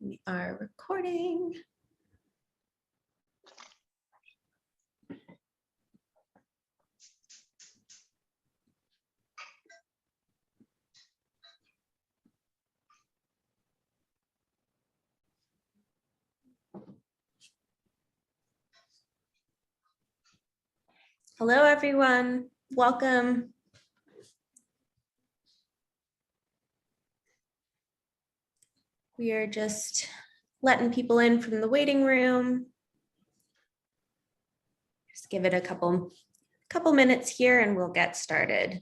We are recording. Hello, everyone. Welcome. We are just letting people in from the waiting room. Just give it a couple minutes here and we'll get started.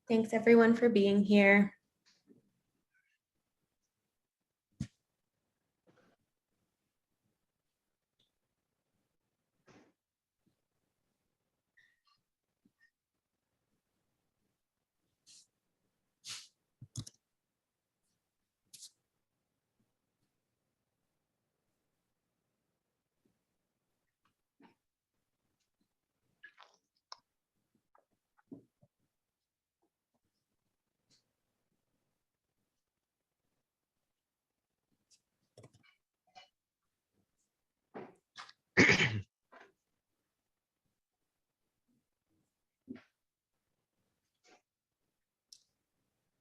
Thanks everyone for being here.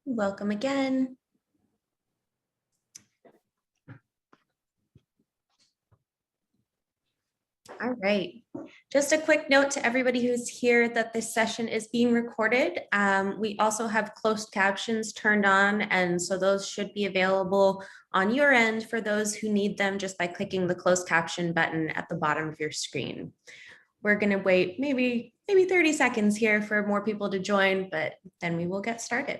Welcome again. All right. Just a quick note to everybody who's here that this session is being recorded. We also have closed captions turned on, and so those should be available on your end for those who need them just by clicking the closed caption button at the bottom of your screen. We're going to wait maybe 30 seconds here for more people to join, but then we will get started.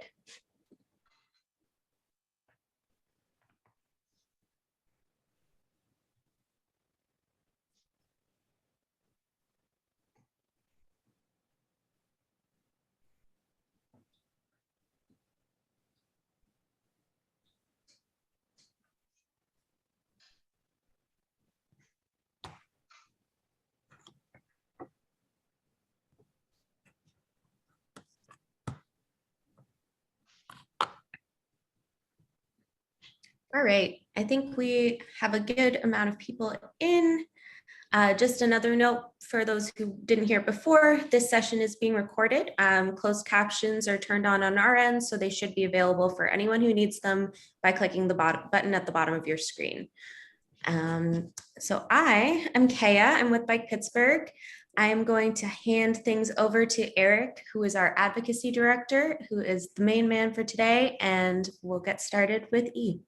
All right, I think we have a good amount of people in. Just another note for those who didn't hear it before, this session is being recorded. Closed captions are turned on our end, so they should be available for anyone who needs them by clicking the button at the bottom of your screen. So I am Kaya, I'm with Bike Pittsburgh. I am going to hand things over to Eric, who is our advocacy director, who is the main man for today, and we'll get started with E.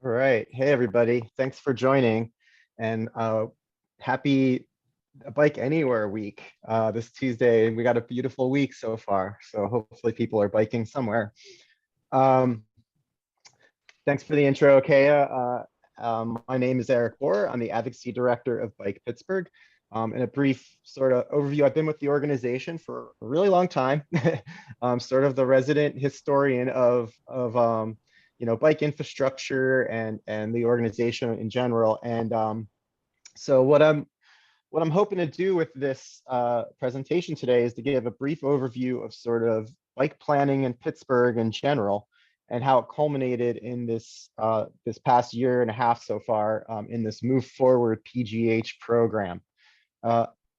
All right. Hey, everybody. Thanks for joining. And happy Bike Anywhere week this Tuesday. We got a beautiful week so far. So hopefully people are biking somewhere. Thanks for the intro, Kaya. My name is Eric Bohr. I'm the advocacy director of Bike Pittsburgh. In a brief sort of overview, I've been with the organization for a really long time. I'm sort of the resident historian of bike infrastructure and the organization in general. And so what I'm hoping to do with this presentation today is to give a brief overview of sort of bike planning in Pittsburgh in general and how it culminated in this this past year and a half so far in this Move Forward PGH program.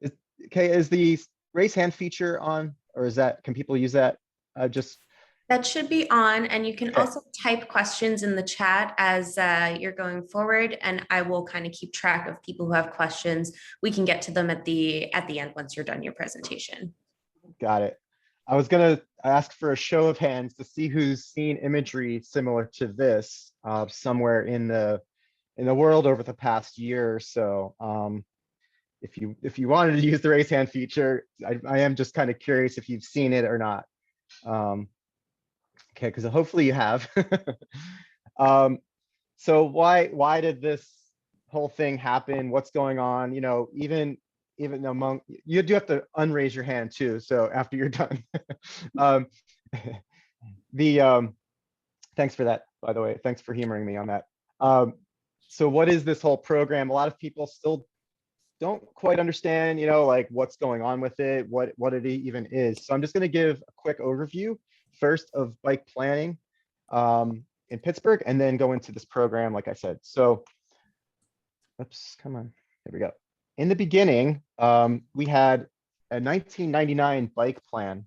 Is the raise hand feature on, or can people use that? That should be on, and you can also type questions in the chat as you're going forward, and I will kind of keep track of people who have questions. We can get to them at the end once you're done your presentation. Got it. I was gonna ask for a show of hands to see who's seen imagery similar to this somewhere in the world over the past year or so. If you wanted to use the raise hand feature, I am just kind of curious if you've seen it or not. Okay, because hopefully you have. So why did this whole thing happen, what's going on, even among, you do have to unraise your hand too, so after you're done. um, the Thanks for that, by the way. Thanks for humoring me on that. Um, so what is this whole program? A lot of people still don't quite understand, like what's going on with it, what it even is. So I'm just going to give a quick overview first of bike planning in Pittsburgh, and then go into this program, like I said. So, oops, come on, there we go. In the beginning, we had a 1999 bike plan.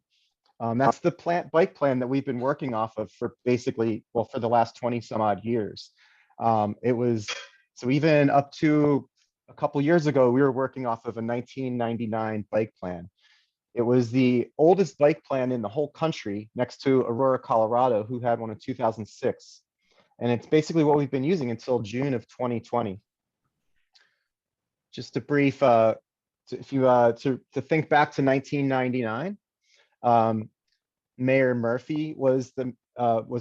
That's the bike plan that we've been working off of for basically, well, for the last 20 some odd years. It was, so even up to a couple years ago, we were working off of a 1999 bike plan. It was the oldest bike plan in the whole country, next to Aurora, Colorado, who had one in 2006. And it's basically what we've been using until June of 2020. Just a brief, to think back to 1999, Mayor Murphy was the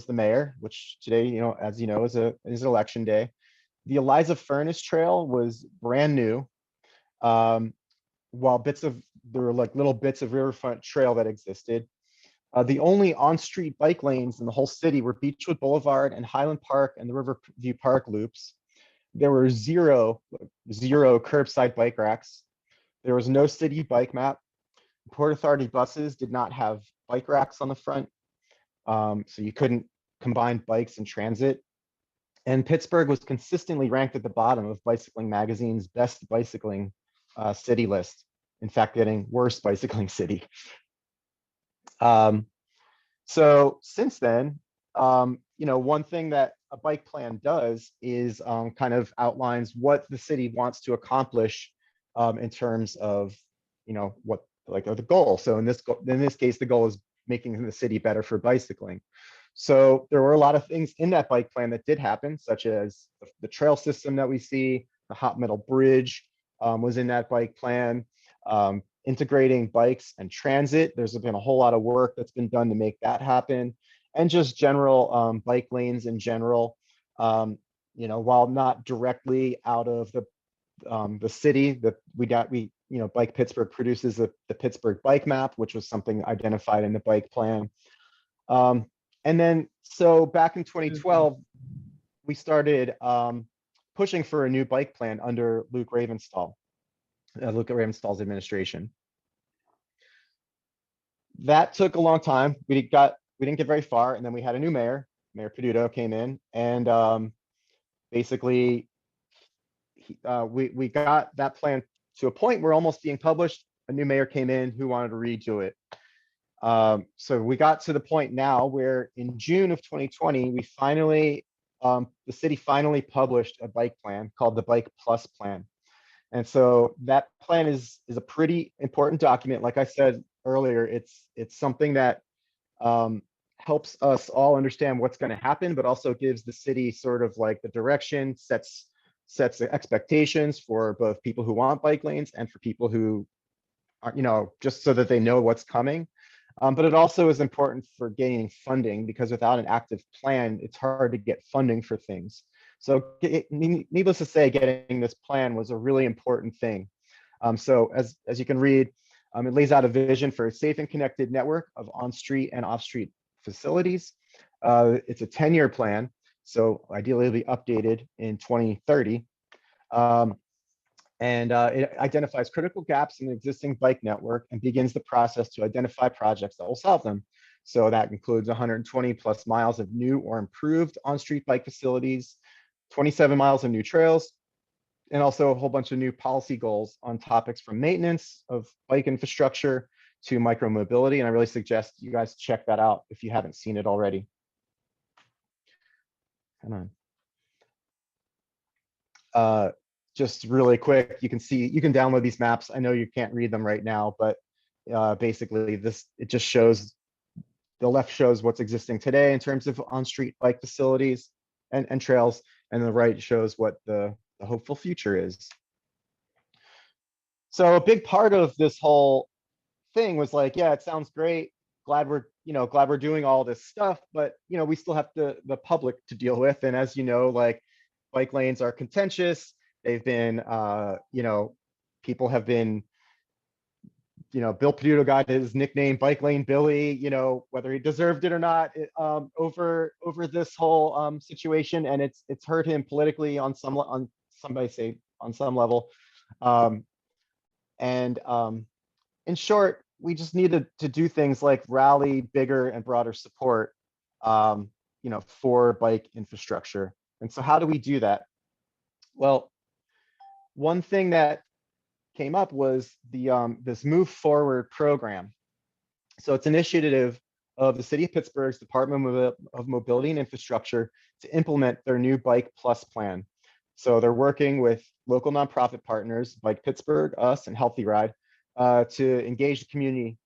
mayor, which today, as you know, is election day. The Eliza Furnace Trail was brand new, while there were like little bits of riverfront trail that existed. The only on-street bike lanes in the whole city were Beechwood Boulevard and Highland Park and the Riverview Park loops. There were zero curbside bike racks. There was no city bike map. Port Authority buses did not have bike racks on the front, so you couldn't combine bikes and transit. And Pittsburgh was consistently ranked at the bottom of Bicycling Magazine's best bicycling city list. In fact, getting worst bicycling city. So since then, one thing that a bike plan does is kind of outlines what the city wants to accomplish in terms of, what like the goal. So in this case, the goal is making the city better for bicycling. So there were a lot of things in that bike plan that did happen, such as the trail system that we see, the hot metal bridge was in that bike plan, integrating bikes and transit. There's been a whole lot of work that's been done to make that happen, and just general bike lanes in general. While not directly out of the city, that Bike Pittsburgh produces the Pittsburgh bike map, which was something identified in the bike plan. And then, so back in 2012, we started pushing for a new bike plan under Luke Ravenstall's administration. That took a long time. We didn't get very far, and then we had a new mayor. Mayor Peduto came in, and basically we got that plan to a point where almost being published. A new mayor came in who wanted to redo it. So we got to the point now where in June of 2020, we finally, the city finally published a bike plan called the Bike Plus Plan. And so that plan is a pretty important document. Like I said earlier, it's something that helps us all understand what's going to happen, but also gives the city sort of like the direction, sets the expectations for both people who want bike lanes and for people who are, just so that they know what's coming. But it also is important for gaining funding, because without an active plan, it's hard to get funding for things. So needless to say, getting this plan was a really important thing. So as you can read, it lays out a vision for a safe and connected network of on-street and off-street facilities. It's a 10-year plan, so ideally it'll be updated in 2030. It identifies critical gaps in the existing bike network and begins the process to identify projects that will solve them. So that includes 120 plus miles of new or improved on-street bike facilities, 27 miles of new trails, and also a whole bunch of new policy goals on topics from maintenance of bike infrastructure to micromobility. And I really suggest you guys check that out if you haven't seen it already. Come on. Just really quick, you can download these maps. I know you can't read them right now, but basically it just shows, the left shows what's existing today in terms of on-street bike facilities and trails, and the right shows what the hopeful future is. So a big part of this whole thing was like, yeah, it sounds great. Glad we're doing all this stuff, but we still have the public to deal with. And as you know, like, bike lanes are contentious. They've been, people have been, Bill Peduto got his nickname Bike Lane Billy, whether he deserved it or not, over this whole situation, and it's hurt him politically on somebody say on some level. And in short, we just needed to do things like rally bigger and broader support, for bike infrastructure. And so how do we do that? Well, one thing that came up was this Move Forward program. So it's an initiative of the City of Pittsburgh's Department of Mobility and Infrastructure to implement their new Bike Plus plan. So they're working with local nonprofit partners like Pittsburgh, us, and Healthy Ride to engage the community,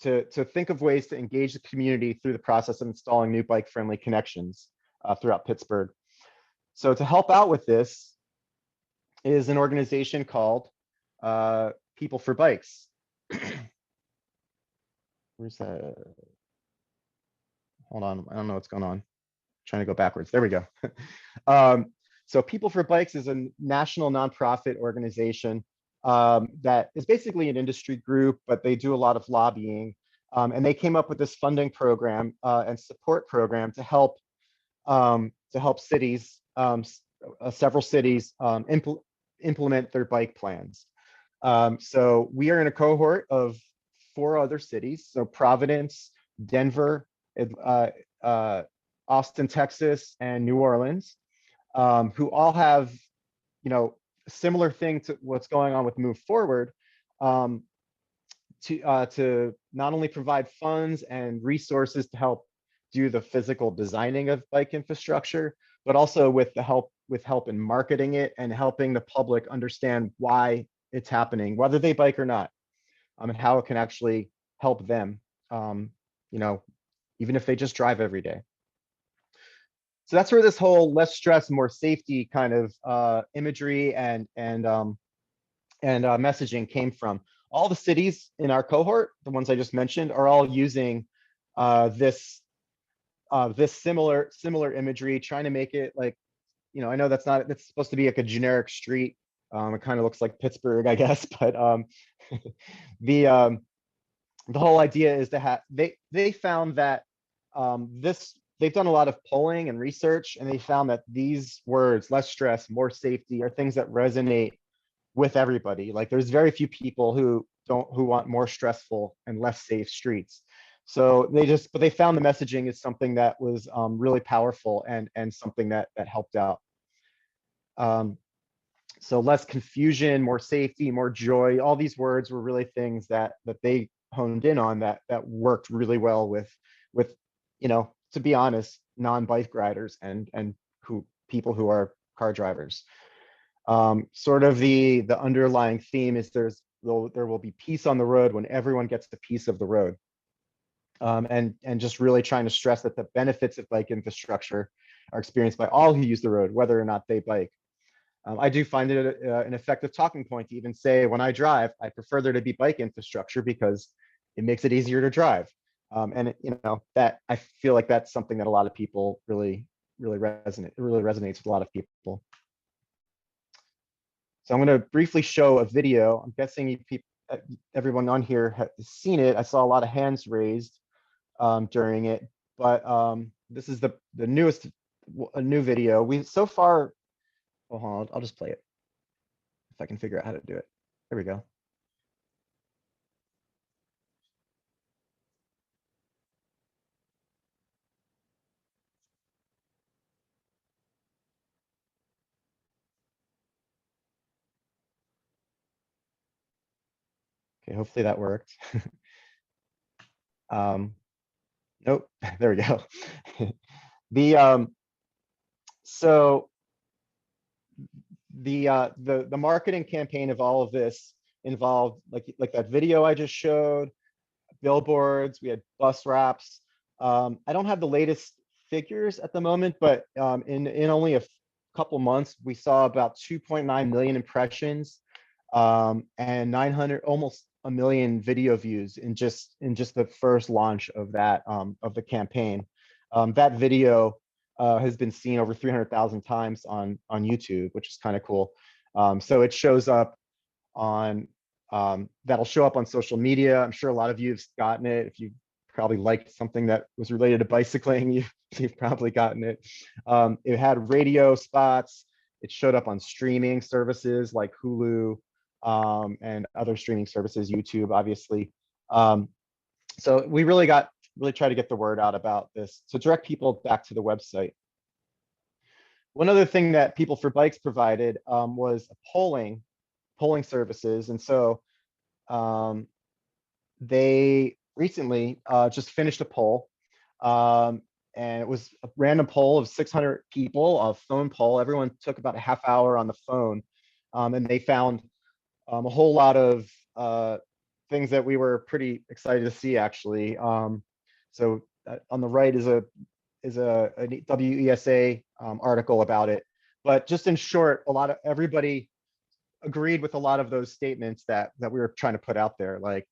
to think of ways to engage the community through the process of installing new bike-friendly connections throughout Pittsburgh. So to help out with this is an organization called People for Bikes. Where's that? Hold on, I don't know what's going on. I'm trying to go backwards. There we go. So People for Bikes is a national nonprofit organization that is basically an industry group, but they do a lot of lobbying. And they came up with this funding program and support program to help cities, several cities, implement their bike plans. So we are in a cohort of 4 other cities. So Providence, Denver, Austin, Texas, and New Orleans, who all have, similar thing to what's going on with Move Forward, to not only provide funds and resources to help do the physical designing of bike infrastructure, but also with help in marketing it and helping the public understand why it's happening, whether they bike or not, and how it can actually help them, even if they just drive every day. So that's where this whole less stress, more safety kind of imagery and messaging came from. All the cities in our cohort, the ones I just mentioned, are all using this similar imagery, trying to make it like, I know that's supposed to be like a generic street. It kind of looks like Pittsburgh, I guess, but the whole idea is to have, they found that they've done a lot of polling and research, and they found that these words, less stress, more safety, are things that resonate with everybody. Like there's very few people who want more stressful and less safe streets. So they found the messaging is something that was really powerful and something that helped out. So less confusion, more safety, more joy. All these words were really things that they honed in on that worked really well with to be honest, non-bike riders and people who are car drivers. Sort of the underlying theme is there will be peace on the road when everyone gets the piece of the road. And just really trying to stress that the benefits of bike infrastructure are experienced by all who use the road, whether or not they bike. I do find it an effective talking point to even say, when I drive, I prefer there to be bike infrastructure because it makes it easier to drive. And that I feel like that's something that a lot of people really resonates with a lot of people. So I'm going to briefly show a video. I'm guessing everyone on here has seen it. I saw a lot of hands raised during it, but this is the newest new video. We so far. Oh, hold on, I'll just play it if I can figure out how to do it. There we go. Okay, hopefully that worked. Nope, there we go. So the marketing campaign of all of this involved like that video I just showed, billboards, we had bus wraps. I don't have the latest figures at the moment, but in only a couple months, we saw about 2.9 million impressions and 900, almost a million video views in just the first launch of that of the campaign. That video has been seen over 300,000 times on YouTube, which is kind of cool. So it shows up on, that'll show up on social media. I'm sure a lot of you have gotten it. If you probably liked something that was related to bicycling, you've probably gotten it. It had radio spots. It showed up on streaming services like Hulu, and other streaming services, YouTube, obviously. So we really tried to get the word out about this to direct people back to the website. One other thing that People for Bikes provided was polling services. And so they recently just finished a poll. And it was a random poll of 600 people, a phone poll. Everyone took about a half hour on the phone. And they found a whole lot of things that we were pretty excited to see, actually. So on the right is a WESA article about it. But just in short, everybody agreed with a lot of those statements that we were trying to put out there, like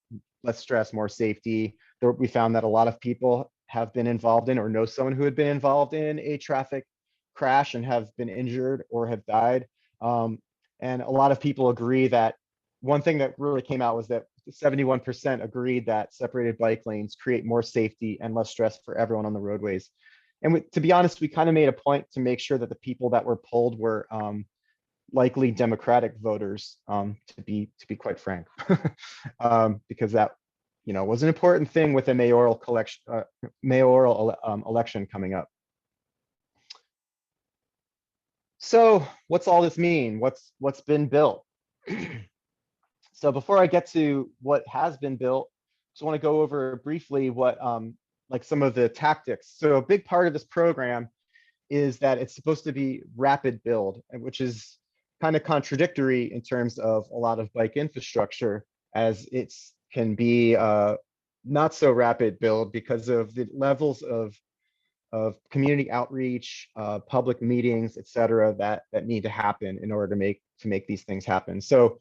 less stress, more safety. We found that a lot of people have been involved in or know someone who had been involved in a traffic crash and have been injured or have died. And a lot of people agree that one thing that really came out was that 71% agreed that separated bike lanes create more safety and less stress for everyone on the roadways. And to be honest, we kind of made a point to make sure that the people that were polled were likely Democratic voters, to be quite frank, because that was an important thing with a mayoral election coming up. So what's all this mean? What's been built? So before I get to what has been built, just want to go over briefly what like some of the tactics. So a big part of this program is that it's supposed to be rapid build, which is kind of contradictory in terms of a lot of bike infrastructure, as it can be not so rapid build because of the levels of community outreach, public meetings, et cetera, that need to happen in order to make these things happen. So,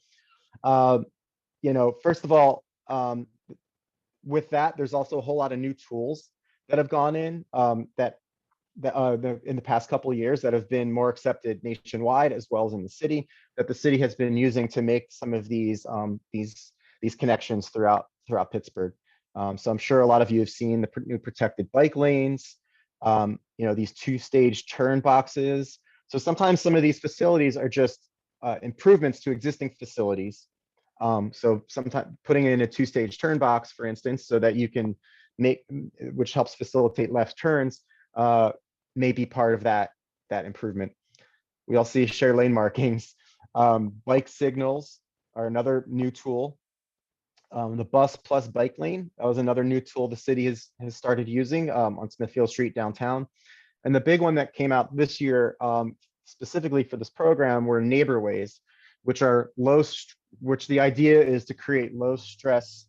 first of all, with that, there's also a whole lot of new tools that have gone in that in the past couple of years that have been more accepted nationwide as well as in the city, that the city has been using to make some of these connections throughout Pittsburgh. So I'm sure a lot of you have seen the new protected bike lanes, these two-stage turn boxes. So sometimes some of these facilities are just improvements to existing facilities. So sometimes putting in a two-stage turn box, for instance, so that you can which helps facilitate left turns, may be part of that improvement. We all see share lane markings. Bike signals are another new tool. The bus plus bike lane, that was another new tool the city has started using on Smithfield Street downtown. And the big one that came out this year, specifically for this program, were neighborways, which the idea is to create low stress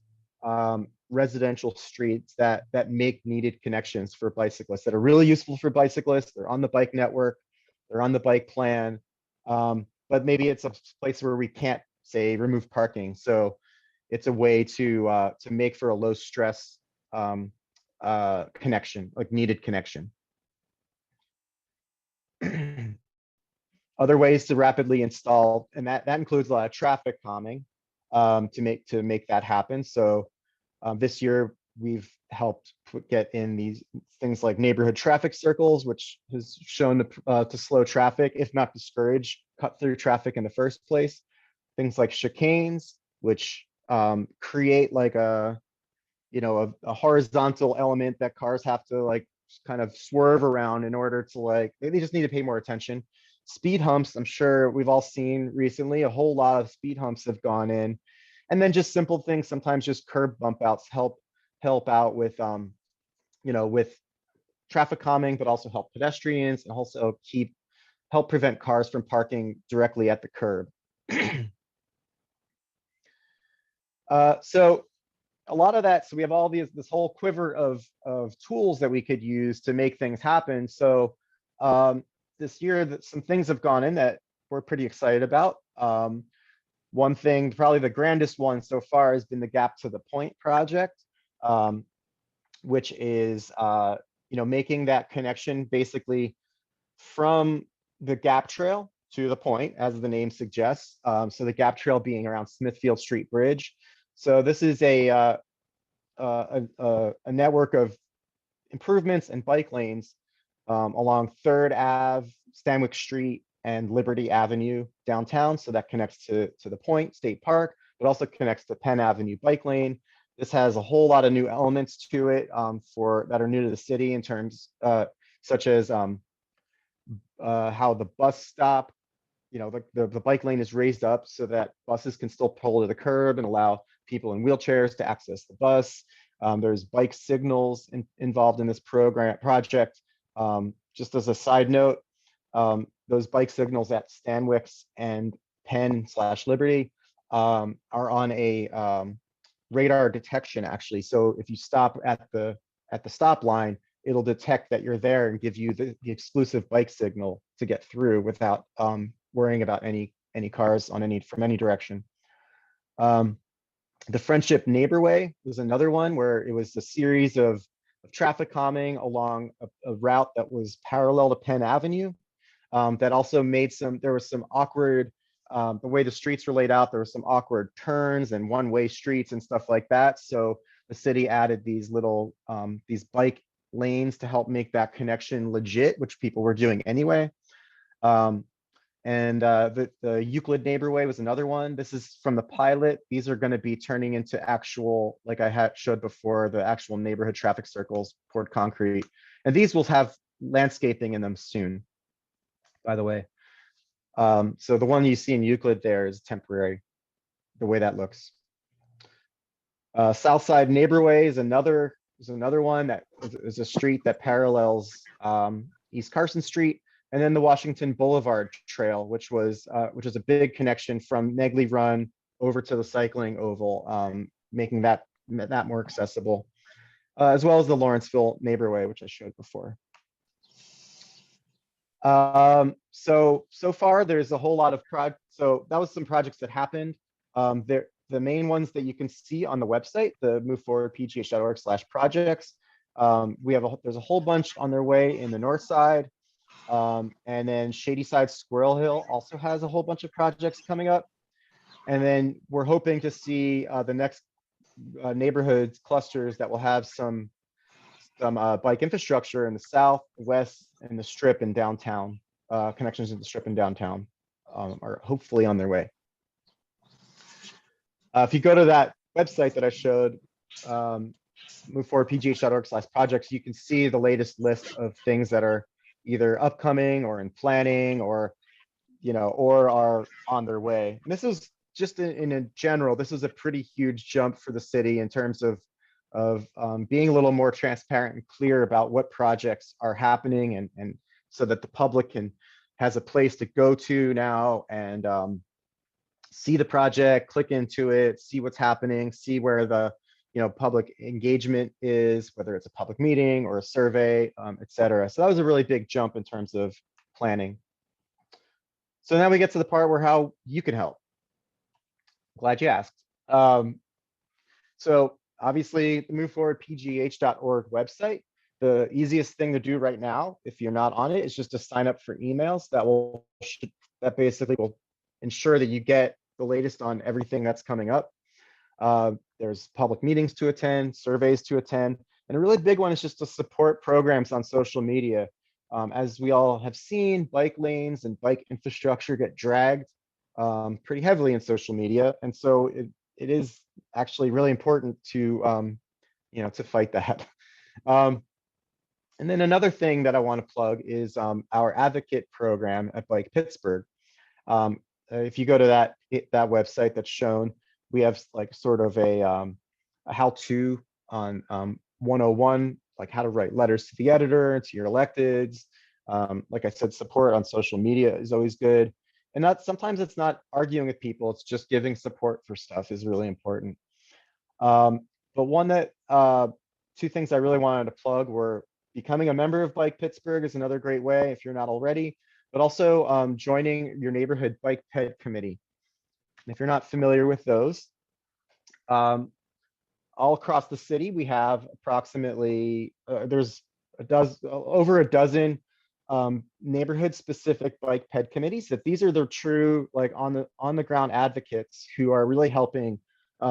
residential streets that make needed connections for bicyclists, that are really useful for bicyclists. They're on the bike network, they're on the bike plan, but maybe it's a place where we can't, say, remove parking. So it's a way to make for a low stress connection, like needed connection. Other ways to rapidly install, and that includes a lot of traffic calming to make that happen. So this year we've helped get in these things like neighborhood traffic circles, which has shown to slow traffic, if not discourage cut through traffic in the first place. Things like chicanes, which create like a horizontal element that cars have to like kind of swerve around in order to they just need to pay more attention. Speed humps, I'm sure we've all seen recently, a whole lot of speed humps have gone in. And then just simple things, sometimes just curb bump outs help out with with traffic calming, but also help pedestrians and also help prevent cars from parking directly at the curb. So a lot of that, so we have all this whole quiver of tools that we could use to make things happen. So this year, some things have gone in that we're pretty excited about. One thing, probably the grandest one so far, has been the Gap to the Point project, which is making that connection basically from the Gap Trail to the point, as the name suggests. So the gap trail being around Smithfield Street Bridge. So this is a network of improvements and bike lanes along 3rd Ave, Stanwyck Street, and Liberty Avenue downtown. So that connects to the Point State Park, but also connects to Penn Avenue bike lane. This has a whole lot of new elements to it that are new to the city in terms such as how the bus stop, the bike lane is raised up so that buses can still pull to the curb and allow people in wheelchairs to access the bus. There's bike signals involved in this project. Just as a side note, those bike signals at Stanwix and Penn/Liberty are on a radar detection, actually. So if you stop at the stop line, it'll detect that you're there and give you the exclusive bike signal to get through without worrying about any cars from any direction. The Friendship Neighborway was another one where it was a series of traffic calming along a route that was parallel to Penn Avenue. That also made there was some awkward, the way the streets were laid out, there were some awkward turns and one-way streets and stuff like that. So the city added these little, these bike lanes to help make that connection legit, which people were doing anyway. The Euclid Neighborway was another one. This is from the pilot. These are going to be turning into actual, like I had showed before, the actual neighborhood traffic circles, poured concrete. And these will have landscaping in them soon, by the way. So the one you see in Euclid there is temporary, the way that looks. Southside Neighborway is another one that is a street that parallels East Carson Street. And then the Washington Boulevard Trail, which was a big connection from Negley Run over to the cycling oval, making that more accessible, as well as the Lawrenceville Neighborway, which I showed before. So far there's a whole lot of so that was some projects that happened. The main ones that you can see on the website, the moveforwardpgh.org/projects. There's a whole bunch on their way in the north side. And then Shady Side Squirrel Hill also has a whole bunch of projects coming up. And then we're hoping to see the next neighborhoods clusters that will have some bike infrastructure in the south, west, and the Strip and downtown. Connections in the Strip and downtown are hopefully on their way. If you go to that website that I showed, moveforwardpgh.org/projects, you can see the latest list of things that are either upcoming or in planning or are on their way. And this is just in a general, this is a pretty huge jump for the city in terms of being a little more transparent and clear about what projects are happening, and so that the public has a place to go to now and see the project, click into it, see what's happening, see where the public engagement is, whether it's a public meeting or a survey, et cetera. So that was a really big jump in terms of planning. So now we get to the part where how you can help. Glad you asked. So obviously the moveforwardpgh.org website, the easiest thing to do right now, if you're not on it, is just to sign up for emails that basically will ensure that you get the latest on everything that's coming up. There's public meetings to attend, surveys to attend, and a really big one is just to support programs on social media. As we all have seen, bike lanes and bike infrastructure get dragged pretty heavily in social media, and so it is actually really important to to fight that. And then another thing that I want to plug is our advocate program at Bike Pittsburgh. If you go to that website that's shown, we have like sort of a how-to on 101, like how to write letters to the editor, to your electeds. Like I said, support on social media is always good. And sometimes it's not arguing with people, it's just giving support for stuff is really important. But two things I really wanted to plug were becoming a member of Bike Pittsburgh is another great way if you're not already, but also joining your neighborhood bike ped committee. And if you're not familiar with those, all across the city, we have approximately, there's over a dozen neighborhood specific bike ped committees, that these are the true like on the ground advocates who are really helping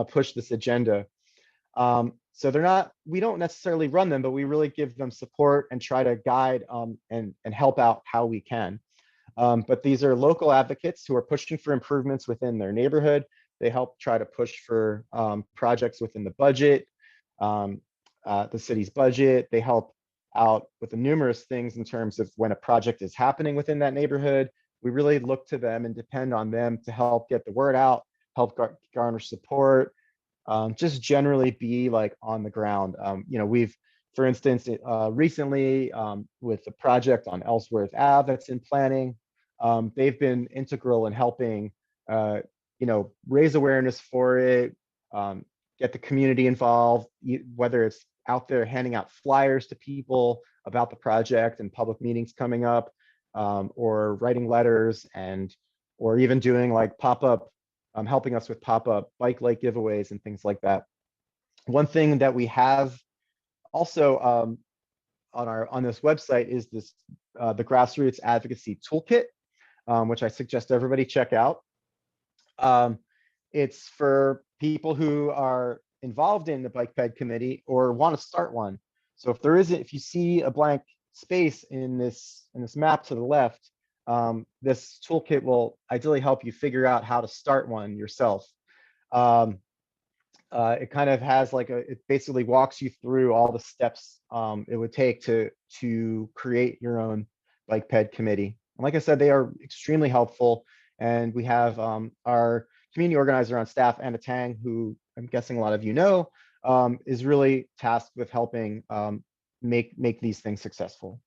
push this agenda. So they're not, we don't necessarily run them, but we really give them support and try to guide and help out how we can. But these are local advocates who are pushing for improvements within their neighborhood. They help try to push for projects within the budget, the city's budget. They help out with the numerous things in terms of when a project is happening within that neighborhood. We really look to them and depend on them to help get the word out, help garner support, just generally be like on the ground. You know, we've, for instance, recently with the project on Ellsworth Ave that's in planning, they've been integral in helping, you know, raise awareness for it, get the community involved, whether it's out there handing out flyers to people about the project and public meetings coming up, or writing letters, and or even doing like pop-up, helping us with pop-up bike light giveaways and things like that. One thing that we have also on this website is this the Grassroots Advocacy Toolkit, which I suggest everybody check out. It's for people who are involved in the bike ped committee or want to start one. So if there isn't, if you see a blank space in this map to the left, this toolkit will ideally help you figure out how to start one yourself. It kind of has like it basically walks you through all the steps it would take to create your own bike ped committee. And like I said, they are extremely helpful. And we have our community organizer on staff, Anna Tang, who I'm guessing a lot of you know, is really tasked with helping make these things successful.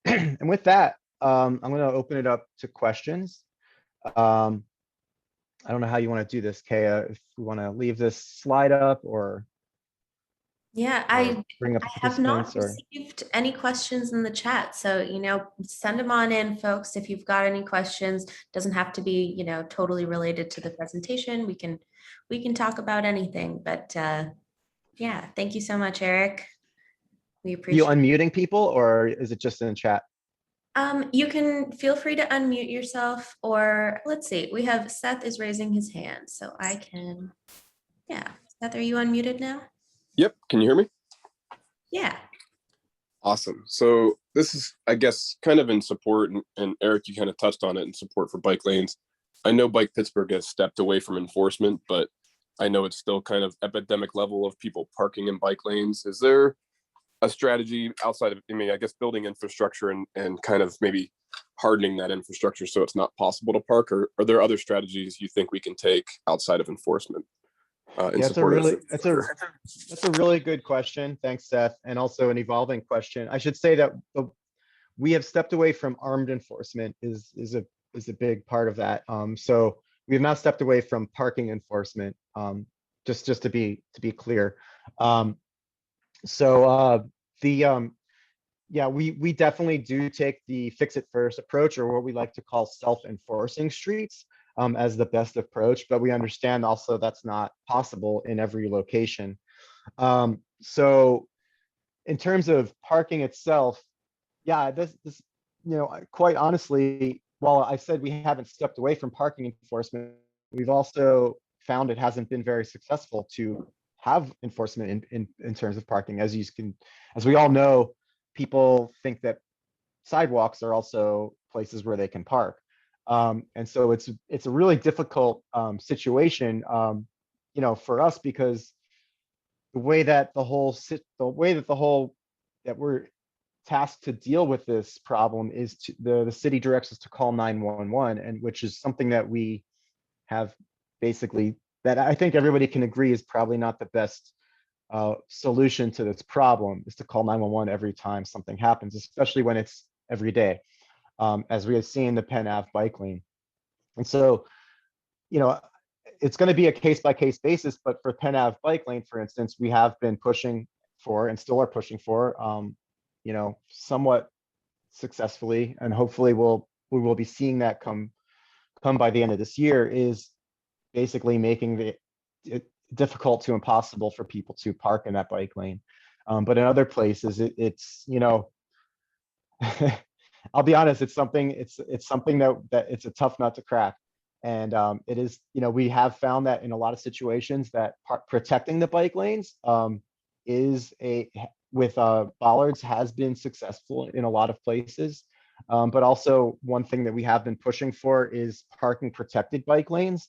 And with that, I'm going to open it up to questions. I don't know how you want to do this, Kaya, if we want to leave this slide up or Yeah, I bring up have not participants, or received any questions in the chat. So, you know, send them on in, folks. If you've got any questions, doesn't have to be, you know, totally related to the presentation. We can talk about anything. But yeah, thank you so much, Eric. We you appreciate it. unmuting people, or is it just in the chat? You can feel free to unmute yourself, or let's see, we have Seth is raising his hand, so I can, yeah. Seth, are you unmuted now? Yep, can you hear me? Yeah. Awesome. So this is, I guess, kind of in support, and Eric, you kind of touched on it, in support for bike lanes. I know Bike Pittsburgh has stepped away from enforcement, but I know it's still kind of epidemic level of people parking in bike lanes. Is there a strategy outside of, I mean, I guess building infrastructure and kind of maybe hardening that infrastructure so it's not possible to park, or are there other strategies you think we can take outside of enforcement? Yeah, that's a really good question. Thanks, Seth, and also an evolving question. I should say that we have stepped away from armed enforcement is a big part of that. So we have not stepped away from parking enforcement. Just to be clear. Yeah, we definitely do take the fix it first approach, or what we like to call self-enforcing streets, as the best approach, but we understand also that's not possible in every location. So in terms of parking itself, yeah, this you know, quite honestly, while I said we haven't stepped away from parking enforcement, we've also found it hasn't been very successful to have enforcement in terms of parking. As we all know, people think that sidewalks are also places where they can park. And so it's a really difficult situation, you know, for us, because the way that we're tasked to deal with this problem is the city directs us to call 911, and which is something that we have basically, that I think everybody can agree is probably not the best solution to this problem, is to call 911 every time something happens, especially when it's every day, as we have seen the Penn Ave bike lane. And so, you know, it's going to be a case-by-case basis, but for Penn Ave bike lane, for instance, we have been pushing for, and still are pushing for, you know, somewhat successfully, and hopefully we will be seeing that come by the end of this year, is basically making it difficult to impossible for people to park in that bike lane. But in other places, it's, you know, I'll be honest, it's something that it's a tough nut to crack. And it is, we have found that in a lot of situations that protecting the bike lanes is with bollards has been successful in a lot of places. But also one thing that we have been pushing for is parking protected bike lanes,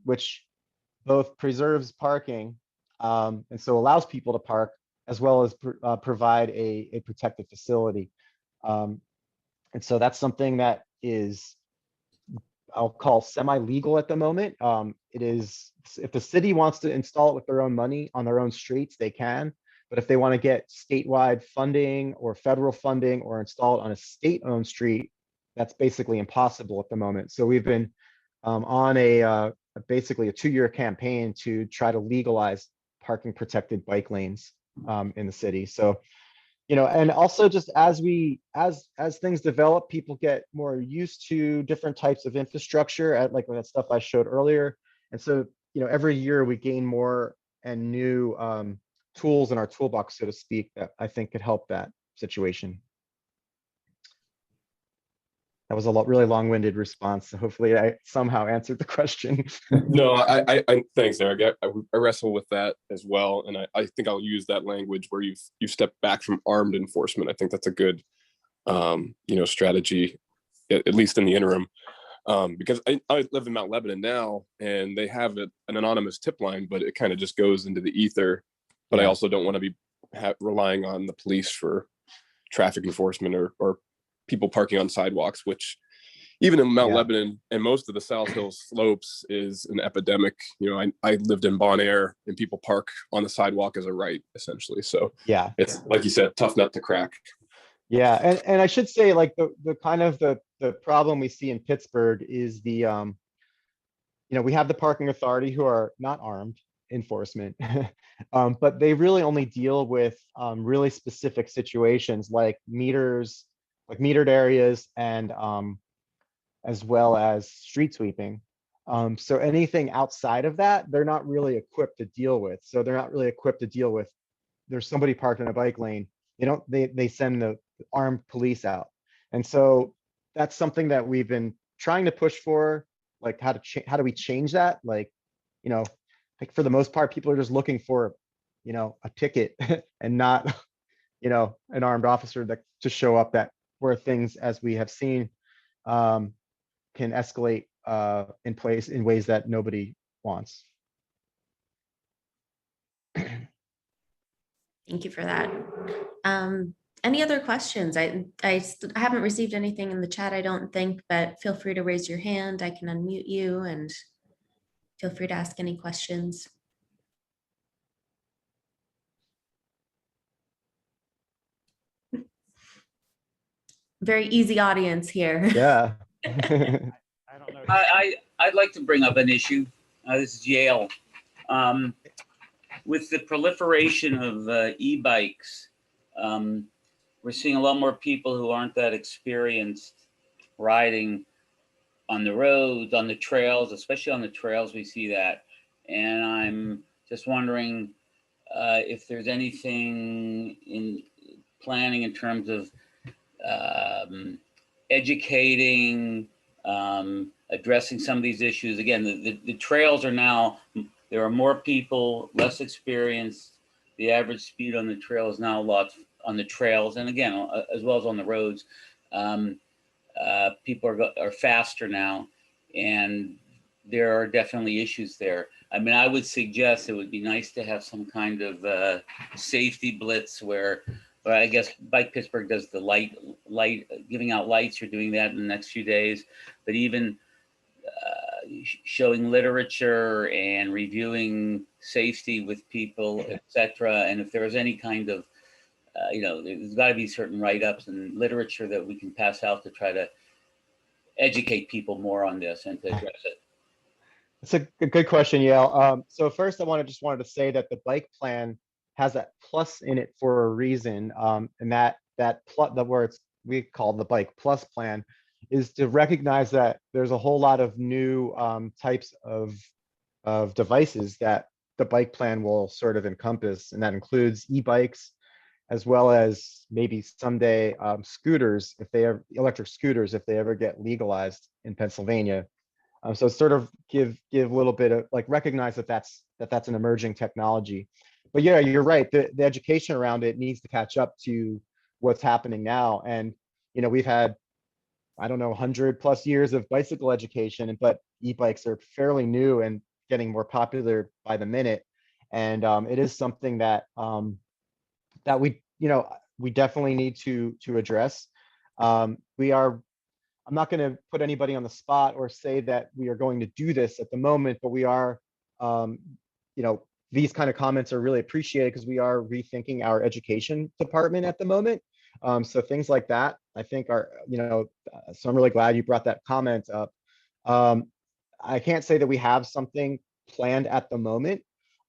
which both preserves parking and so allows people to park, as well as provide a protected facility. And so that's something that is, I'll call semi-legal at the moment. It is, if the city wants to install it with their own money on their own streets, they can. But if they want to get statewide funding or federal funding or install it on a state-owned street, that's basically impossible at the moment. So we've been on basically a 2-year campaign to try to legalize parking protected bike lanes in the city. So, and also just as things develop, people get more used to different types of infrastructure at like that stuff I showed earlier. And so, every year we gain more and new tools in our toolbox, so to speak, that I think could help that situation. That was a really long-winded response. So hopefully I somehow answered the question. No, I thanks, Eric. I wrestle with that as well, and I think I'll use that language where you step back from armed enforcement. I think that's a good, strategy, at least in the interim, because I live in Mount Lebanon now, and they have an anonymous tip line, but it kind of just goes into the ether. But I also don't want to be relying on the police for traffic enforcement or people parking on sidewalks, which even in Mount Lebanon and most of the South Hills slopes is an epidemic. I lived in Bon Air, and people park on the sidewalk as a right, essentially. So yeah, it's like you said, tough nut to crack. Yeah, and I should say, like, the kind of the problem we see in Pittsburgh is the we have the parking authority, who are not armed enforcement, but they really only deal with really specific situations like meters, like metered areas, and as well as street sweeping. So anything outside of that, they're not really equipped to deal with. So they're not really equipped to deal with, there's somebody parked in a bike lane. They send the armed police out. And so that's something that we've been trying to push for, like how do we change that? Like, like for the most part, people are just looking for, a ticket and not, an armed officer that to show up, that where things, as we have seen, can escalate in ways that nobody wants. Thank you for that. Any other questions? I haven't received anything in the chat, I don't think, but feel free to raise your hand. I can unmute you and feel free to ask any questions. Very easy audience here. Yeah. I don't know. I'd like to bring up an issue. This is Yale. With the proliferation of e-bikes, we're seeing a lot more people who aren't that experienced riding on the roads, on the trails, especially on the trails, we see that. And I'm just wondering if there's anything in planning in terms of educating, addressing some of these issues. Again, the trails are now, there are more people, less experienced. The average speed on the trail is now a lot on the trails, and again, as well as on the roads. People are faster now, and there are definitely issues there. I mean, I would suggest it would be nice to have some kind of safety blitz where, but I guess Bike Pittsburgh does the light giving out lights. You're doing that in the next few days, but even showing literature and reviewing safety with people, etc. And if there is any kind of, there's got to be certain write-ups and literature that we can pass out to try to educate people more on this and to address it. It's a good question, Yale. So first, I wanted to say that the bike plan has that plus in it for a reason, and that plus, the words we call the Bike Plus plan, is to recognize that there's a whole lot of new types of devices that the bike plan will sort of encompass, and that includes e-bikes, as well as maybe someday scooters, if they are electric scooters, if they ever get legalized in Pennsylvania. So sort of give a little bit of like recognize that that's an emerging technology. But yeah, you're right. The education around it needs to catch up to what's happening now. And we've had, I don't know, 100+ years of bicycle education, but e-bikes are fairly new and getting more popular by the minute. And it is something that that we definitely need to address. I'm not going to put anybody on the spot or say that we are going to do this at the moment, but we are, these kind of comments are really appreciated because we are rethinking our education department at the moment. So things like that, I think are, so I'm really glad you brought that comment up. I can't say that we have something planned at the moment,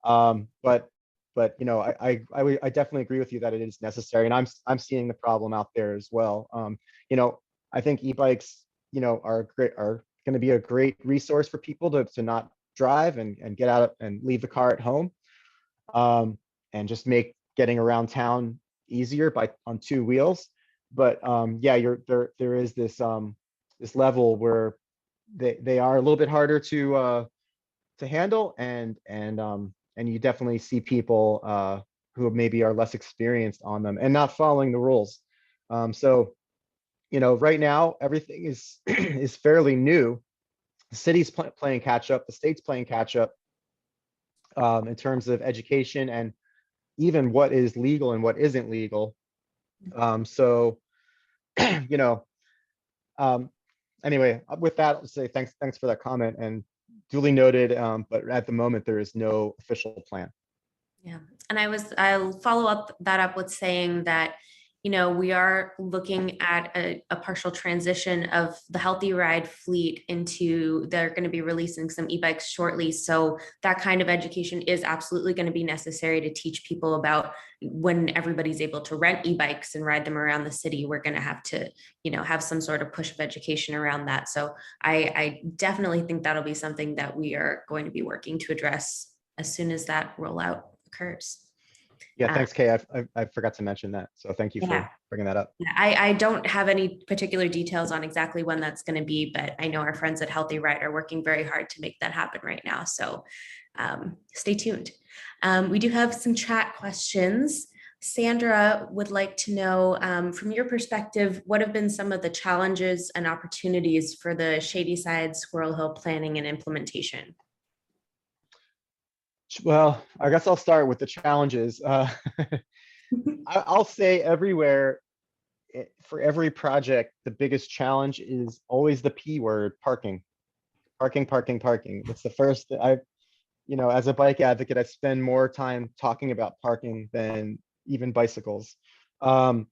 but I definitely agree with you that it is necessary, and I'm seeing the problem out there as well. I think e-bikes, are going to be a great resource for people to not drive and get out and leave the car at home, and just make getting around town easier on two wheels. But yeah, there is this this level where they are a little bit harder to handle, and you definitely see people who maybe are less experienced on them and not following the rules. So right now everything is is fairly new. The city's playing catch up, the state's playing catch up in terms of education and even what is legal and what isn't legal. So anyway, with that, I'll say thanks for that comment, and duly noted, but at the moment there is no official plan. Yeah, and I'll follow that up with saying that, we are looking at a partial transition of the Healthy Ride fleet into, they're going to be releasing some e-bikes shortly. So that kind of education is absolutely going to be necessary to teach people about when everybody's able to rent e-bikes and ride them around the city. We're going to have to, have some sort of push of education around that. So I definitely think that'll be something that we are going to be working to address as soon as that rollout occurs. Yeah, thanks, Kay. I forgot to mention that. So thank you for bringing that up. I don't have any particular details on exactly when that's going to be, but I know our friends at Healthy Ride are working very hard to make that happen right now. So stay tuned. We do have some chat questions. Sandra would like to know, from your perspective, what have been some of the challenges and opportunities for the Shadyside Squirrel Hill planning and implementation? Well, I guess I'll start with the challenges. I'll say everywhere, for every project, the biggest challenge is always the P word: parking. Parking. It's the first that as a bike advocate, I spend more time talking about parking than even bicycles. So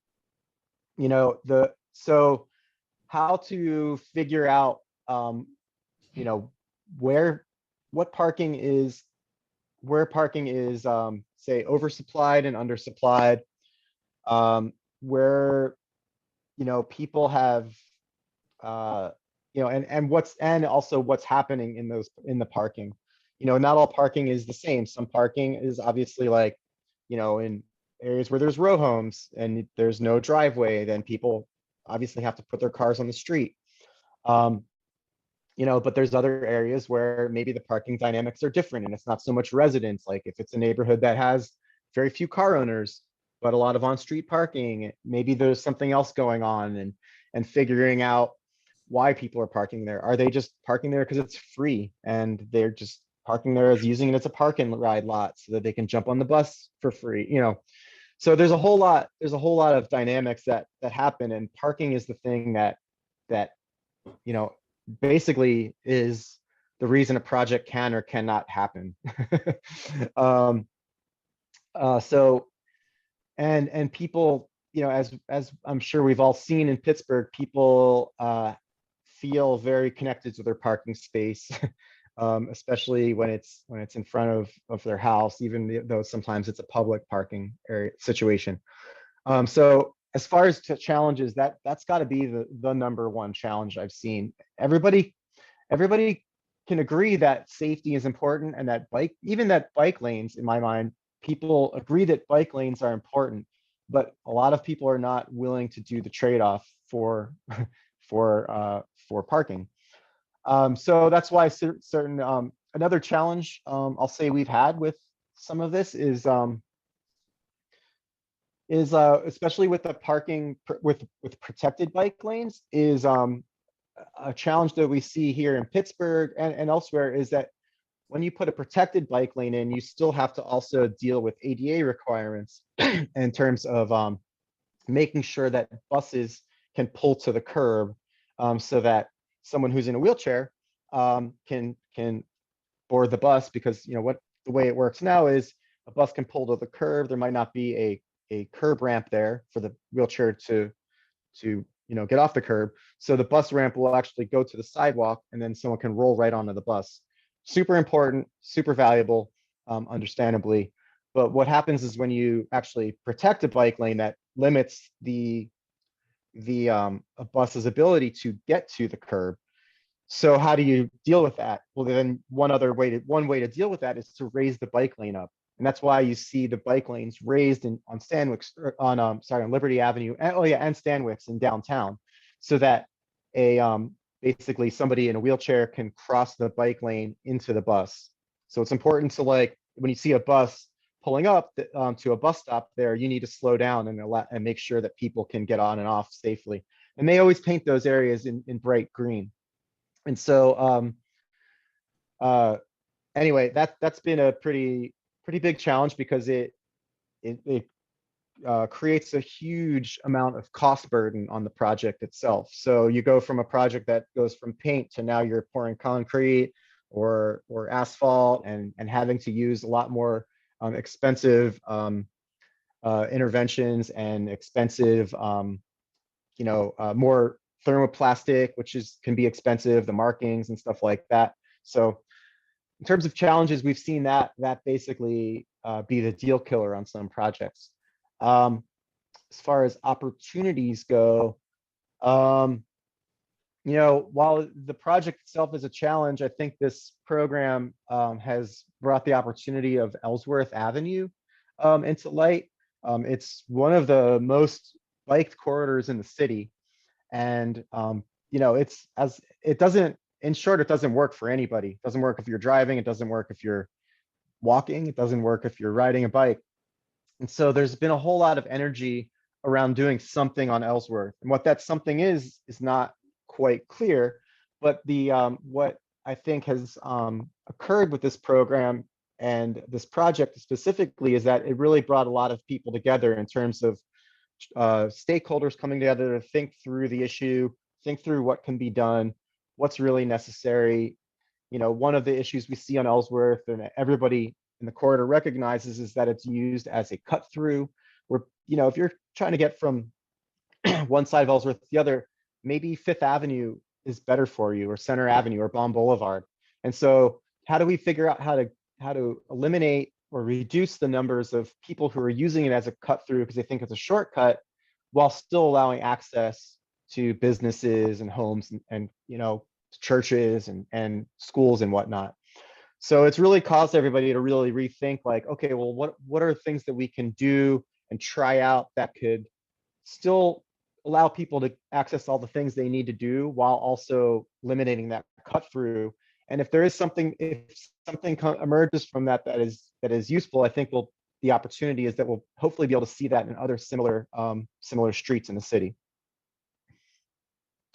how to figure out, where parking is, say, oversupplied and undersupplied, where people have and also what's happening in the parking. Not all parking is the same. Some parking is obviously like, in areas where there's row homes and there's no driveway, then people obviously have to put their cars on the street. But there's other areas where maybe the parking dynamics are different and it's not so much residents. Like if it's a neighborhood that has very few car owners, but a lot of on-street parking, maybe there's something else going on, and figuring out why people are parking there. Are they just parking there because it's free and they're just parking there as using it as a park and ride lot so that they can jump on the bus for free? So there's a whole lot of dynamics that happen, and parking is the thing that basically is the reason a project can or cannot happen. So and people, as I'm sure we've all seen in Pittsburgh, people feel very connected to their parking space, especially when it's in front of their house, even though sometimes it's a public parking area situation. So as far as challenges, that's got to be the number one challenge I've seen. Everybody can agree that safety is important, and that bike lanes, in my mind, people agree that bike lanes are important, but a lot of people are not willing to do the trade-off for for parking. So that's why certain another challenge I'll say we've had with some of this is especially with the parking with protected bike lanes is a challenge that we see here in Pittsburgh and elsewhere is that when you put a protected bike lane in, you still have to also deal with ADA requirements in terms of making sure that buses can pull to the curb so that someone who's in a wheelchair can board the bus, because what the way it works now is a bus can pull to the curb. There might not be a curb ramp there for the wheelchair to get off the curb. So the bus ramp will actually go to the sidewalk and then someone can roll right onto the bus. Super important, super valuable, understandably. But what happens is when you actually protect a bike lane, that limits a bus's ability to get to the curb. So how do you deal with that? Well, then one way to deal with that is to raise the bike lane up. And that's why you see the bike lanes raised on Stanwix, on Liberty Avenue, and Stanwix in downtown, so that basically somebody in a wheelchair can cross the bike lane into the bus. So it's important to, like, when you see a bus pulling up to a bus stop there, you need to slow down and make sure that people can get on and off safely. And they always paint those areas in bright green. And so anyway, that's been a pretty big challenge, because it creates a huge amount of cost burden on the project itself. So you go from a project that goes from paint to now you're pouring concrete or asphalt and having to use a lot more expensive interventions and expensive more thermoplastic, which can be expensive, the markings and stuff like that. So in terms of challenges, we've seen that basically be the deal killer on some projects. As far as opportunities go, while the project itself is a challenge, I think this program has brought the opportunity of Ellsworth Avenue into light. It's one of the most biked corridors in the city. And in short, it doesn't work for anybody. It doesn't work if you're driving. It doesn't work if you're walking. It doesn't work if you're riding a bike. And so there's been a whole lot of energy around doing something on Ellsworth. And what that something is not quite clear. But what I think has occurred with this program and this project specifically is that it really brought a lot of people together in terms of stakeholders coming together to think through the issue, think through what can be done, what's really necessary. One of the issues we see on Ellsworth, and everybody in the corridor recognizes, is that it's used as a cut through, where if you're trying to get from one side of Ellsworth to the other, maybe Fifth Avenue is better for you, or Center Avenue, or Baum Boulevard. And so how do we figure out how to eliminate or reduce the numbers of people who are using it as a cut through because they think it's a shortcut, while still allowing access to businesses and homes and churches and schools and whatnot. So it's really caused everybody to really rethink, like, okay, well, what are things that we can do and try out that could still allow people to access all the things they need to do while also eliminating that cut through. And if something emerges from that is useful, I think the opportunity is that we'll hopefully be able to see that in other similar streets in the city.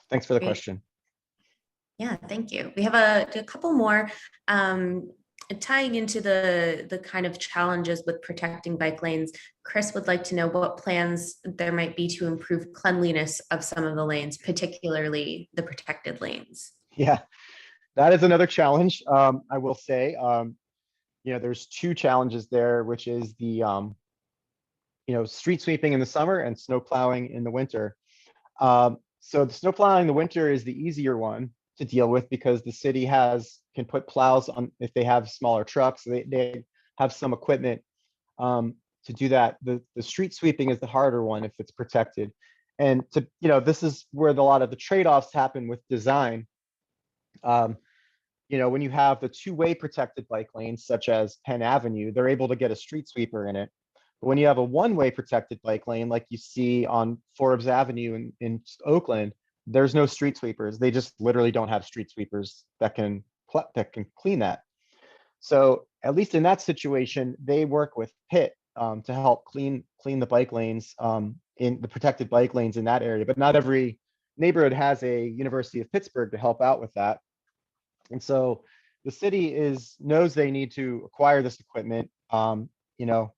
Thanks for the question. Yeah, thank you. We have a couple more tying into the kind of challenges with protecting bike lanes. Chris would like to know what plans there might be to improve cleanliness of some of the lanes, particularly the protected lanes. Yeah, that is another challenge. I will say, there's two challenges there, which is the street sweeping in the summer and snow plowing in the winter. So the snow plowing in the winter is the easier one to deal with, because the city can put plows on if they have smaller trucks. They have some equipment to do that. The street sweeping is the harder one if it's protected. And this is where a lot of the trade-offs happen with design. When you have the two-way protected bike lanes, such as Penn Avenue, they're able to get a street sweeper in it. But when you have a one-way protected bike lane, like you see on Forbes Avenue in Oakland, there's no street sweepers. They just literally don't have street sweepers that can clean that. So at least in that situation, they work with Pitt to help clean the bike lanes in the protected bike lanes in that area. But not every neighborhood has a University of Pittsburgh to help out with that. And so the city knows they need to acquire this equipment. You know,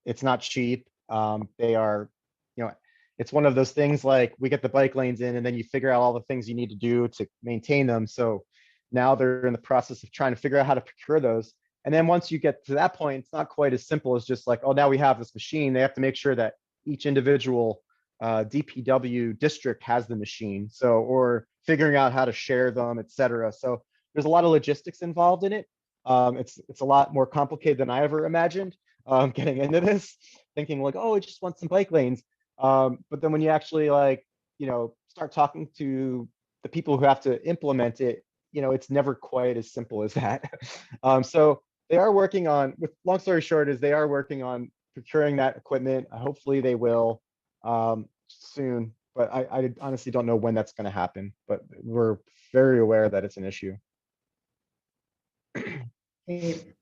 it's not cheap. They are, you know, it's one of those things like we get the bike lanes in and then you figure out all the things you need to do to maintain them. So now they're in the process of trying to figure out how to procure those. And then once you get to that point, it's not quite as simple as just like, oh, now we have this machine. They have to make sure that each individual DPW district has the machine. So, or figuring out how to share them, et cetera. So there's a lot of logistics involved in it. It's a lot more complicated than I ever imagined getting into this, thinking like, oh, I just want some bike lanes. But then when you actually like, you know, start talking to the people who have to implement it, you know, it's never quite as simple as that. So they are working on, with long story short is they are working on procuring that equipment. Hopefully they will soon, but I honestly don't know when that's going to happen, but we're very aware that it's an issue. Great.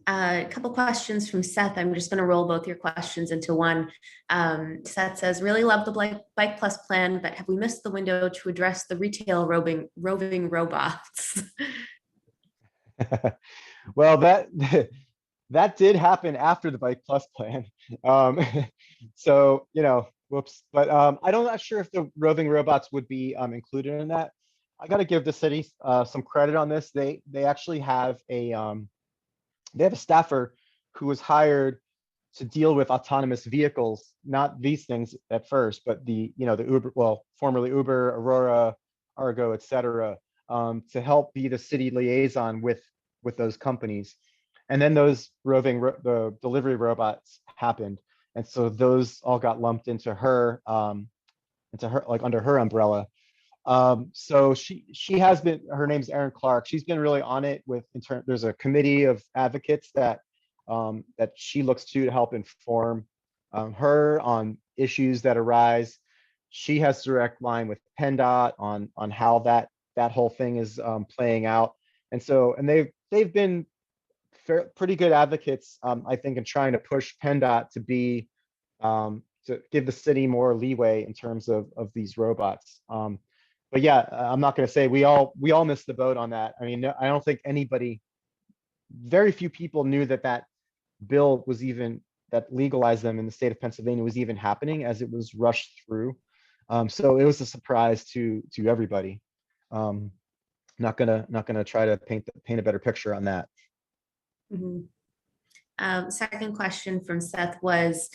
A couple questions from Seth. I'm just going to roll both your questions into one. Seth says, really love the Bike Plus plan, but have we missed the window to address the retail roving robots? Well, that did happen after the Bike Plus plan. So, you know, whoops. But I'm not sure if the roving robots would be included in that. I got to give the city some credit on this. They actually have they have a staffer who was hired to deal with autonomous vehicles, not these things at first, but the Uber, well, formerly Uber, Aurora, Argo, et cetera, to help be the city liaison with those companies. And then those the delivery robots happened. And so those all got lumped into her like under her umbrella. So she has been, her name's Erin Clark. She's been really on it there's a committee of advocates that she looks to help inform her on issues that arise. She has direct line with PennDOT on how that whole thing is playing out. And so, and they've been pretty good advocates, I think, in trying to push PennDOT to be to give the city more leeway in terms of these robots. But yeah, I'm not going to say we all missed the boat on that. I mean, I don't think very few people knew that bill was even, that legalized them in the state of Pennsylvania, was even happening as it was rushed through. So it was a surprise to everybody. Not gonna try to paint a better picture on that. Mm-hmm. Second question from Seth was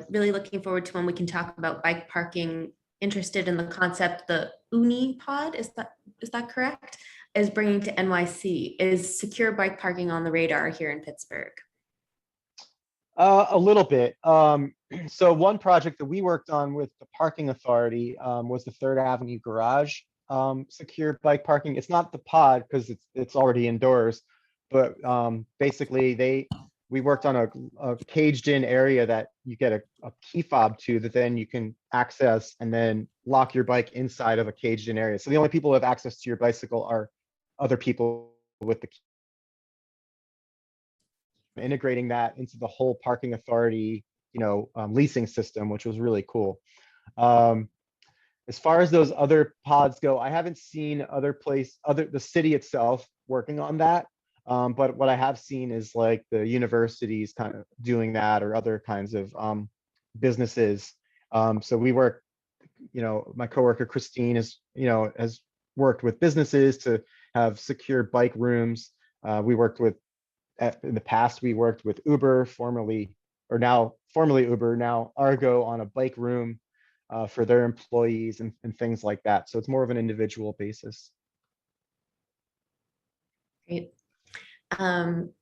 really looking forward to when we can talk about bike parking. Interested in the concept the Uni pod, is that correct, is bringing to NYC. Is secure bike parking on the radar here in Pittsburgh? A little bit. So one project that we worked on with the parking authority was the 3rd Avenue garage secure bike parking. It's not the pod because it's already indoors, but basically we worked on a caged in area that you get a key fob to, that then you can access and then lock your bike inside of a caged in area. So the only people who have access to your bicycle are other people with the key. Integrating that into the whole parking authority, leasing system, which was really cool. As far as those other pods go, I haven't seen the city itself working on that. But what I have seen is like the universities kind of doing that, or other kinds of businesses. So we work, my coworker Christine has worked with businesses to have secure bike rooms. In the past, we worked with Uber, formerly Uber, now Argo, on a bike room for their employees and things like that. So it's more of an individual basis. Great.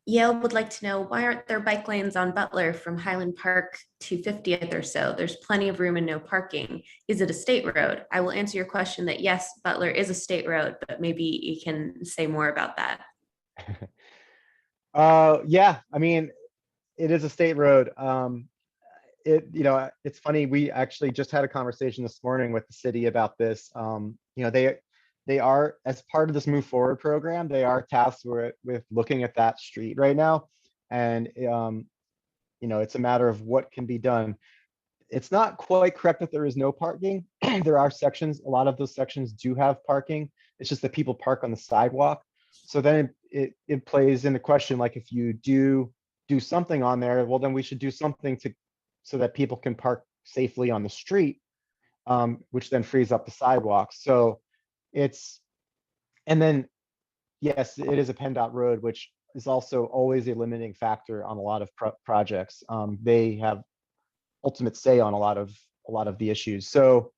Yale would like to know, why aren't there bike lanes on Butler from Highland Park to 50th or so? There's plenty of room and no parking. Is it a state road? I will answer your question that yes, Butler is a state road, but maybe you can say more about that. Yeah, I mean, it is a state road. It's funny, we actually just had a conversation this morning with the city about this. They are, as part of this Move Forward program, they are tasked with looking at that street right now. And, it's a matter of what can be done. It's not quite correct that there is no parking. There are sections, a lot of those sections do have parking. It's just that people park on the sidewalk. So then it plays into question, like if you do something on there, well, then we should do something so that people can park safely on the street, which then frees up the sidewalks. So and then, yes, it is a PennDOT road, which is also always a limiting factor on a lot of projects. They have ultimate say on a lot of the issues. So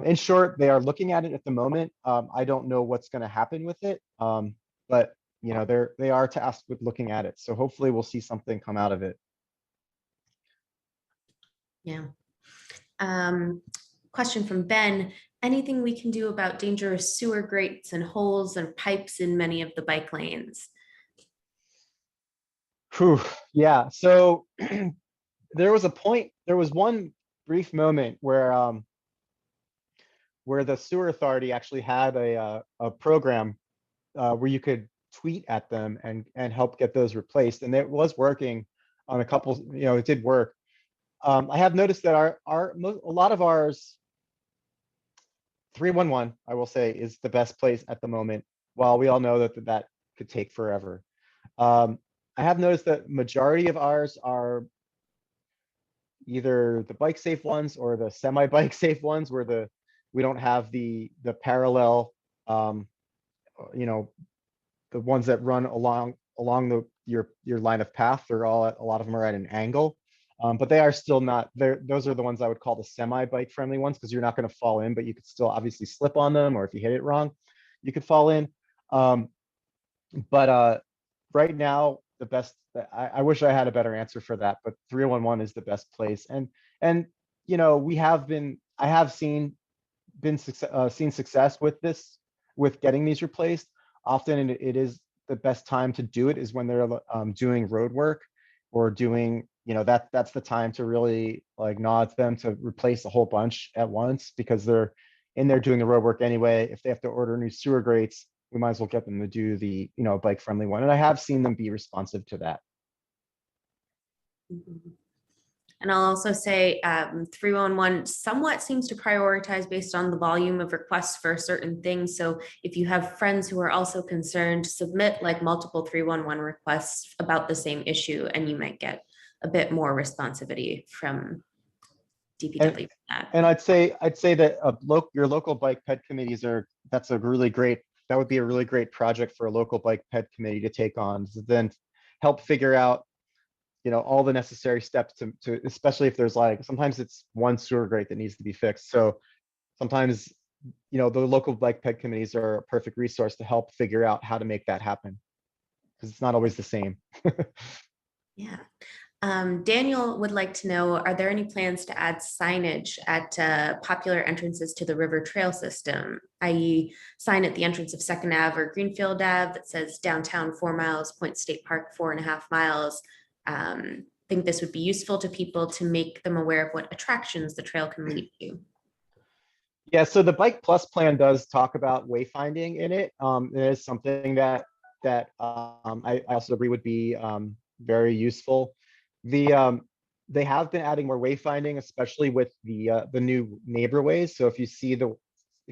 in short, they are looking at it at the moment. I don't know what's going to happen with it, but they are tasked with looking at it. So hopefully we'll see something come out of it. Yeah. Question from Ben. Anything we can do about dangerous sewer grates and holes and pipes in many of the bike lanes? Whew, yeah. So there was one brief moment where the sewer authority actually had a program where you could tweet at them and help get those replaced, and it was working on a couple. It did work. I have noticed that a lot of ours, 311, I will say, is the best place at the moment. While we all know that could take forever, I have noticed that majority of ours are either the bike safe ones or the semi bike safe ones, where we don't have the parallel, the ones that run along your line of path. A lot of them are at an angle. But they are still not there. Those are the ones I would call the semi-bike friendly ones, because you're not going to fall in, but you could still obviously slip on them, or if you hit it wrong, you could fall in. But right now, the best, I wish I had a better answer for that, but 311 is the best place. And I have seen success with getting these replaced. Often it is the best time to do it is when they're doing road work, or doing, that's the time to really nod them to replace a whole bunch at once, because they're in there doing the road work anyway. If they have to order new sewer grates, we might as well get them to do the bike friendly one. And I have seen them be responsive to that. Mhm. And I'll also say 311 somewhat seems to prioritize based on the volume of requests for certain things. So if you have friends who are also concerned, submit multiple 311 requests about the same issue, and you might get a bit more responsivity from DPW. And I'd say that your local bike ped committees that would be a really great project for a local bike ped committee to take on, to then help figure out all the necessary steps to especially if there's sometimes it's one sewer grate that needs to be fixed. So sometimes the local bike ped committees are a perfect resource to help figure out how to make that happen, because it's not always the same. Yeah. Daniel would like to know, are there any plans to add signage at popular entrances to the river trail system, i.e. sign at the entrance of 2nd Ave or Greenfield Ave that says downtown 4 miles, Point State Park 4.5 miles? Think this would be useful to people to make them aware of what attractions the trail can lead to. Yeah, so the Bike Plus plan does talk about wayfinding in it. It is something that I also agree would be very useful. They have been adding more wayfinding, especially with the new neighborways. So if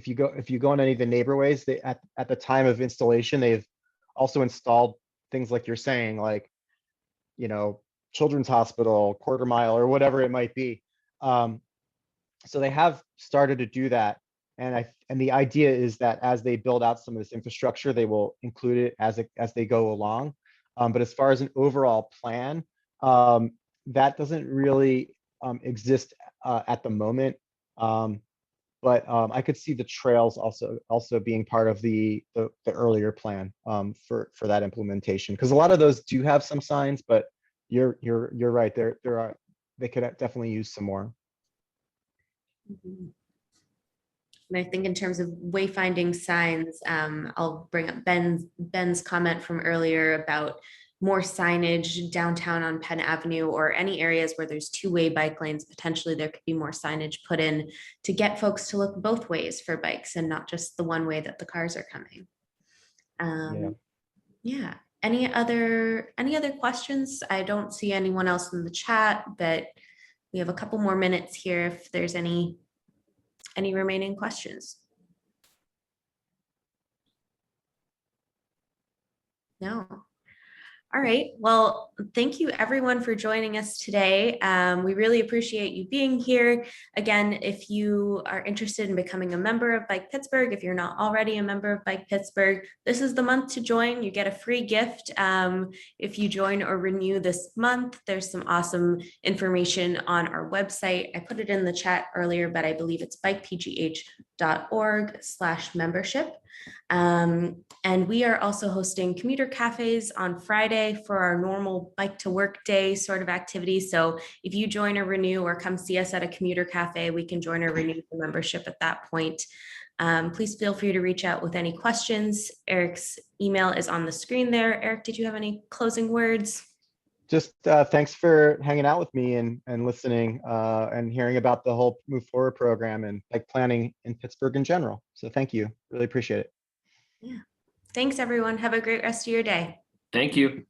you go on any of the neighborways, at the time of installation, they've also installed things like you're saying, Children's Hospital, quarter mile, or whatever it might be. So they have started to do that. And the idea is that as they build out some of this infrastructure, they will include it as they go along. But as far as an overall plan, that doesn't really exist at the moment. But I could see the trails also being part of the earlier plan for that implementation, because a lot of those do have some signs, but you're right, they could definitely use some more. Mhm. And I think in terms of wayfinding signs, I'll bring up Ben's comment from earlier about more signage downtown on Penn Avenue or any areas where there's two-way bike lanes, potentially there could be more signage put in to get folks to look both ways for bikes and not just the one way that the cars are coming. Yeah. Any other questions? I don't see anyone else in the chat, but we have a couple more minutes here if there's any remaining questions. No. All right. Well, thank you everyone for joining us today. We really appreciate you being here. Again, if you are interested in becoming a member of Bike Pittsburgh, if you're not already a member of Bike Pittsburgh, this is the month to join. You get a free gift if you join or renew this month. There's some awesome information on our website. I put it in the chat earlier, but I believe it's bikepgh.org/membership. And we are also hosting commuter cafes on Friday for our normal bike to work day sort of activity. So if you join or renew or come see us at a commuter cafe, we can join or renew the membership at that point. Please feel free to reach out with any questions. Eric's email is on the screen there. Eric, did you have any closing words? Just thanks for hanging out with me and listening and hearing about the whole Move Forward program and bike planning in Pittsburgh in general. So thank you. Really appreciate it. Yeah. Thanks, everyone. Have a great rest of your day. Thank you.